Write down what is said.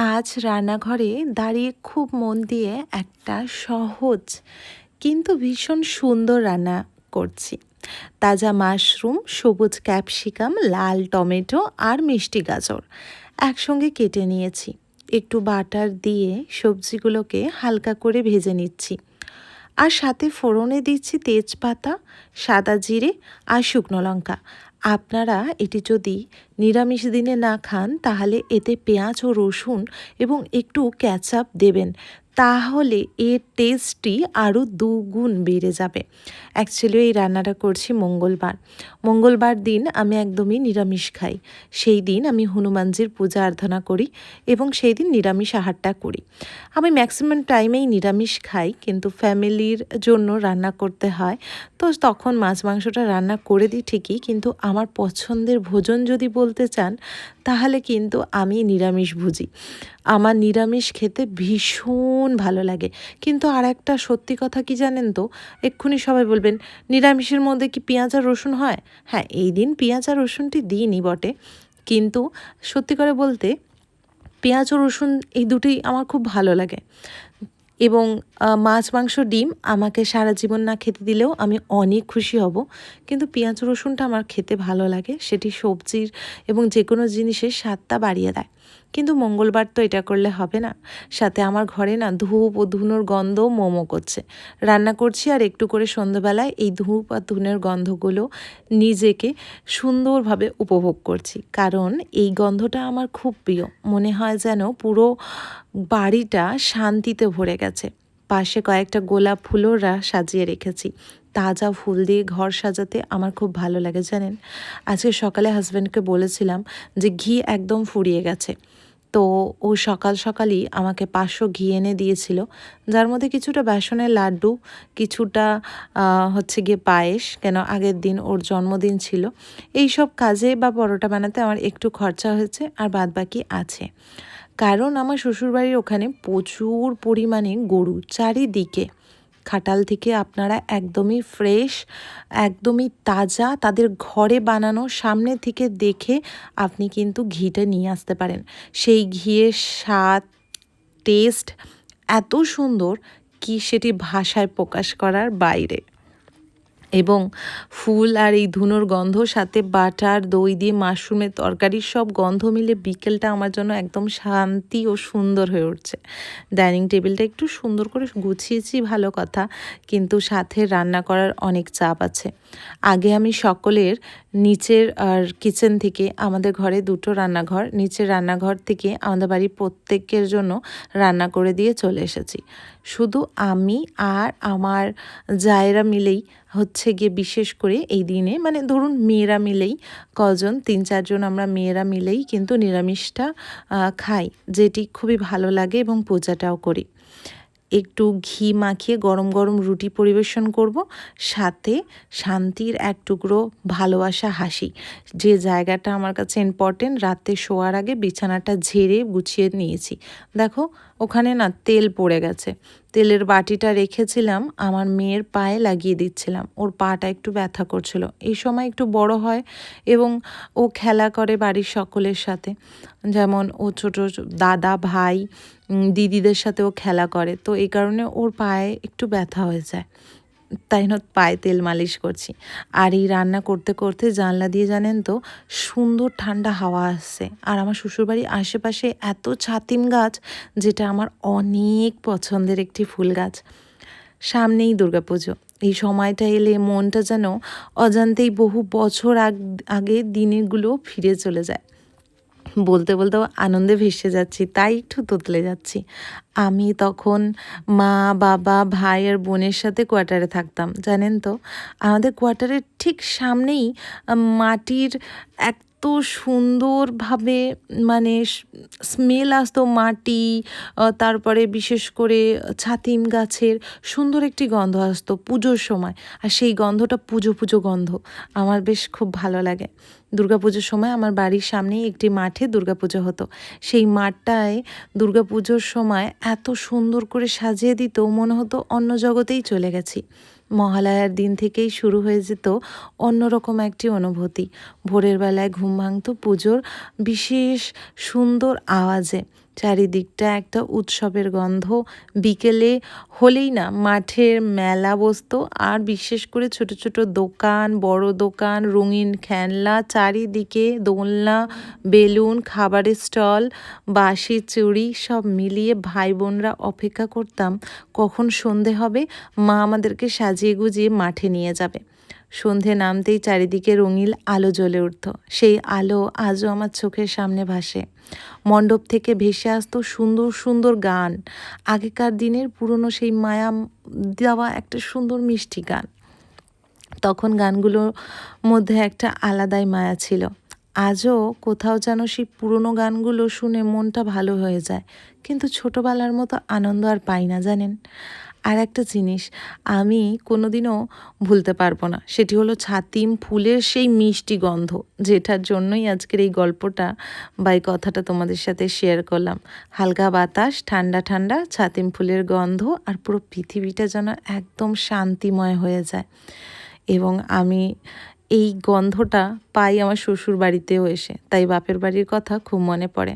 আজ রান্নাঘরে দাঁড়িয়ে খুব মন দিয়ে একটা সহজ কিন্তু ভীষণ সুন্দর রান্না করছি। তাজা মাশরুম, সবুজ ক্যাপসিকাম, লাল টমেটো আর মিষ্টি গাজর একসঙ্গে কেটে নিয়েছি। একটু বাটার দিয়ে সবজিগুলোকে হালকা করে ভেজে নিচ্ছি। আর সাথে ফোড়নে দিচ্ছি তেজপাতা, সাদা জিরে আর শুকনো লঙ্কা। আপনারা এটি যদি নিরামিষ দিনে না খান তাহলে এতে পেঁয়াজ ও রসুন এবং একটু ক্যাচআপ দেবেন, তাহলে এর টেস্টটি আরও দুগুণ বেড়ে যাবে। অ্যাকচুয়ালি এই রান্নাটা করছি মঙ্গলবার দিন আমি একদমই নিরামিষ খাই। সেই দিন আমি হনুমানজির পূজা আরাধনা করি এবং সেই দিন নিরামিষ আহারটা করি। আমি ম্যাক্সিমাম টাইমেই নিরামিষ খাই, কিন্তু ফ্যামিলির জন্য রান্না করতে হয়, তো তখন মাছ মাংসটা রান্না করে দিই ঠিকই, কিন্তু আমার পছন্দের ভোজন যদি বলতে চান তাহলে কিন্তু আমি নিরামিষভোজী। আমার নিরামিষ খেতে ভীষণ ভালো লাগে। কিন্তু আর একটা সত্যি কথা কি জানেন তো, এক্ষুনি সবাই বলবেন নিরামিষের মধ্যে কি পেঁয়াজ আর রসুন হয়? হ্যাঁ, এই দিন পেঁয়াজ আর রসুনটি দিইনি বটে, কিন্তু সত্যি করে বলতে পেঁয়াজ ও রসুন এই দুটোই আমার খুব ভালো লাগে। এবং মাছ মাংস ডিম আমাকে সারা জীবন না খেতে দিলেও আমি অনেক খুশি হব, কিন্তু পেঁয়াজ রসুনটা আমার খেতে ভালো লাগে। সেটি সবজির এবং যে কোনো জিনিসের স্বাদটা বাড়িয়ে দেয়। কিন্তু মঙ্গলবার তো এটা করলে হবে না। সাথে আমার ঘরে না ধূপ ও ধুনোর গন্ধও মোমো করছে। রান্না করছি আর একটু করে সন্ধ্যাবেলায় এই ধূপ আর ধুনোর গন্ধগুলো নিজেকে সুন্দরভাবে উপভোগ করছি, কারণ এই গন্ধটা আমার খুব প্রিয়। মনে হয় যেন পুরো বাড়িটা শান্তিতে ভরে গেছে। পাশে কয়েকটা গোলাপ ফুলও সাজিয়ে রেখেছি। তাজা ফুল দিয়ে ঘর সাজাতে আমার খুব ভালো লাগে জানেন। আজকে সকালে হাজব্যান্ডকে বলেছিলাম যে ঘি একদম ফুরিয়ে গেছে, তো ও সকাল সকালই আমাকে 500 ঘি এনে দিয়েছিল, যার মধ্যে কিছুটা বেসনের লাড্ডু, কিছুটা হচ্ছে গিয়ে পায়েস, কেন আগের দিন ওর জন্মদিন ছিল। এই সব কাজে বা পরোটা বানাতে আমার একটু খরচা হয়েছে, আর বাদবাকি আছে। কারণ আমার শ্বশুরবাড়ির ওখানে প্রচুর পরিমাণে গরু চারিদিকে। খাটাল থেকে আপনারা একদমই ফ্রেশ, একদমই তাজা, তাদের ঘরে বানানো সামনে থেকে দেখে আপনি কিন্তু ঘিটা নিয়ে আসতে পারেন। সেই ঘিয়ের স্বাদ, টেস্ট এত সুন্দর কি সেটি ভাষায় প্রকাশ করার বাইরে। এবং ফুল আর এই ধুনোর গন্ধ, সাথে বাটার, দই দিয়ে মাশরুমের তরকারির সব গন্ধ মিলে বিকেলটা আমার জন্য একদম শান্তি ও সুন্দর হয়ে উঠছে। ডাইনিং টেবিলটা একটু সুন্দর করে গুছিয়েছি ভালো কথা, কিন্তু সাথে রান্না করার অনেক চাপ আছে। আগে আমি সকলের নিচের আর কিচেন থেকে, আমাদের ঘরে দুটো রান্নাঘর, নিচের রান্নাঘর থেকে আমাদের বাড়ির প্রত্যেকের জন্য রান্না করে দিয়ে চলে এসেছি। শুধু আমি আর আমার জায়েরা মিলেই হচ্ছে গিয়ে বিশেষ করে এই দিনে, মানে ধরুন মেয়েরা মিলেই কজন 3-4 জন আমরা মেয়েরা মিলেই কিন্তু নিরামিষটা খাই, যেটি খুবই ভালো লাগে এবং পূজাটাও করি। একটু ঘি মাখিয়ে গরম গরম রুটি পরিবেশন করব, সাথে শান্তির এক টুকরো ভালোবাসা হাসি। যে জায়গাটা আমার কাছে ইম্পর্টেন্ট, রাতে শোয়ার আগে বিছানাটা ঝেড়ে গুছিয়ে নিয়েছি। দেখো ওখানে না তেল পড়ে গেছে, তেলের বাটিটা রেখেছিলাম, আমার মেয়ের পায়ে লাগিয়ে দিচ্ছিলাম, ওর পাটা একটু ব্যথা করছিল। এই সময় একটু বড় হয় এবং ও খেলা করে বাড়ির সকলের সাথে, যেমন ও ছোটো দাদা, ভাই, দিদিদের সাথেও খেলা করে, তো এই কারণে ওর পায়ে একটু ব্যথা হয়ে যায়, তাই না পায়ে তেল মালিশ করছি। আর এই রান্না করতে করতে জানলা দিয়ে জানেন তো সুন্দর ঠান্ডা হাওয়া আসছে। আর আমার শ্বশুরবাড়ির আশেপাশে এত ছাতিম গাছ, যেটা আমার অনেক পছন্দের একটি ফুল গাছ। সামনেই দুর্গাপুজো, এই সময়টা এলে মনটা যেন অজান্তেই বহু বছর আগে দিনগুলো ফিরে চলে যায়। বলতে বলতেও আনন্দে ভেসে যাচ্ছি, তাই একটু তোতলে যাচ্ছি। আমি তখন মা, বাবা, ভাই আর বোনের সাথে কোয়ার্টারে থাকতাম জানেন তো। আমাদের কোয়ার্টারের ঠিক সামনেই মাটির এত সুন্দরভাবে, মানে স্মেল আসতো মাটি, তারপরে বিশেষ করে ছাতিম গাছের সুন্দর একটি গন্ধ আসতো পুজোর সময়। আর সেই গন্ধটা পুজো পুজো গন্ধ আমার বেশ খুব ভালো লাগে। দুর্গাপুজোর সময় আমার বাড়ির সামনেই একটি মাঠে দুর্গাপুজো হতো। সেই মাঠটায় দুর্গাপুজোর সময় এত সুন্দর করে সাজিয়ে দিত, মনে হতো অন্য জগতেই চলে গেছি। মহালয়ার দিন থেকেই শুরু হয়ে যেত অন্যরকম একটি অনুভূতি। ভোরের বেলায় ঘুম ভাঙতো পুজোর বিশেষ সুন্দর আওয়াজে। চারিদিকটা একটা উৎসবের গন্ধ। বিকেলে হলেই না মাঠের মেলা বসতো, আর বিশেষ করে ছোট ছোট দোকান, বড় দোকান, রঙিন খেলনা, চারিদিকে দোলনা, বেলুন, খাবারের স্টল, বাঁশি, চুড়ি সব মিলিয়ে ভাই বোনরা অপেক্ষা করতাম কখন সন্ধে হবে, মা আমাদেরকে সাজিয়ে গুজিয়ে মাঠে নিয়ে যাবে। সন্ধে নামতেই চারিদিকে রঙিন আলো জ্বলে উঠত। সেই আলো আজও আমার চোখের সামনে ভাসে। মণ্ডপ থেকে ভেসে আসতো সুন্দর সুন্দর গান, আগেকার দিনের পুরনো সেই মায়া দেওয়া একটা সুন্দর মিষ্টি গান। তখন গানগুলোর মধ্যে একটা আলাদাই মায়া ছিল। আজও কোথাও যেন সেই পুরনো গানগুলো শুনে মনটা ভালো হয়ে যায়, কিন্তু ছোটোবেলার মতো আনন্দ আর পাই না জানেন। আর একটা জিনিস আমি কোনোদিনও ভুলতে পারবো না, সেটি হলো ছাতিম ফুলের সেই মিষ্টি গন্ধ, যেটার জন্যই আজকের এই গল্পটা বা এই কথাটা তোমাদের সাথে শেয়ার করলাম। হালকা বাতাস, ঠান্ডা ঠান্ডা ছাতিম ফুলের গন্ধ, আর পুরো পৃথিবীটা যেন একদম শান্তিময় হয়ে যায়। এবং আমি এই গন্ধটা পাই আমার শ্বশুর বাড়িতেও এসে, তাই বাপের বাড়ির কথা খুব মনে পড়ে।